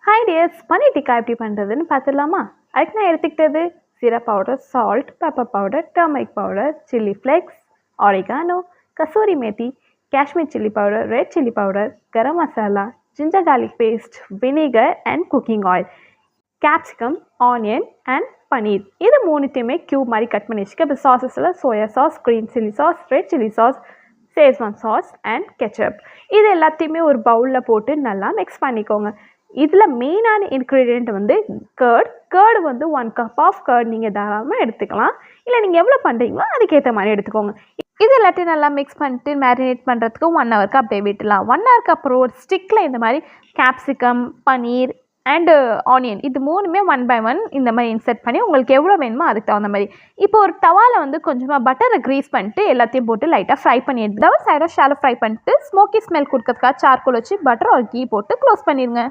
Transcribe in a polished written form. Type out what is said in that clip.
Hi tears, paneer tikka எப்படி பண்ணுறதுன்னு பார்த்துடலாமா? அதுக்கு நான் எடுத்துக்கிட்டது jeera powder, salt, pepper powder, turmeric powder, chilli flakes, oregano, kasuri methi, Kashmir chilli powder, red chilli powder, garam masala, ginger garlic paste, vinegar and cooking oil, capsicum, onion and paneer. இது மூணுத்தையுமே cube மாதிரி கட் பண்ணி வச்சுக்க. இப்போ சாஸஸில் soya sauce, green chilli sauce, red chilli sauce, schezwan sauce and ketchup. இது எல்லாத்தையுமே ஒரு பவுலில் போட்டு நல்லா மிக்ஸ் பண்ணிக்கோங்க. இதில் மெயினான இன்க்ரீடியண்ட் வந்து கேர்டு வந்து 1 கப் ஆஃப் கேர்டு நீங்கள் தாராளமாக எடுத்துக்கலாம். இல்லை நீங்கள் எவ்வளோ பண்ணுறீங்களோ அதுக்கேற்ற மாதிரி எடுத்துக்கோங்க. இது எல்லாத்தையும் நல்லா மிக்ஸ் பண்ணிட்டு மேரினேட் பண்ணுறதுக்கு 1 ஹவருக்கு அப்படியே விட்டுலாம். 1 ஹவருக்கு அப்புறம் ஒரு ஸ்டிக்கில் இந்த மாதிரி கேப்சிகம், பன்னீர் அண்டு ஆனியன் இது மூணுமே 1 by 1 இந்த மாதிரி இன்சர்ட் பண்ணி உங்களுக்கு எவ்வளோ வேணுமோ அதுக்கு தகுந்த மாதிரி. இப்போ ஒரு தவாவில் வந்து கொஞ்சமாக பட்டரை க்ரீஸ் பண்ணிட்டு எல்லாத்தையும் போட்டு லைட்டாக ஃப்ரை பண்ணி எடுத்து சைடாக ஷாலோ ஃப்ரை பண்ணிட்டு ஸ்மோக்கி ஸ்மெல் கொடுக்கறதுக்காக சார்கோல் வச்சு பட்டர் ஒரு கீ போட்டு க்ளோஸ் பண்ணிடுங்க.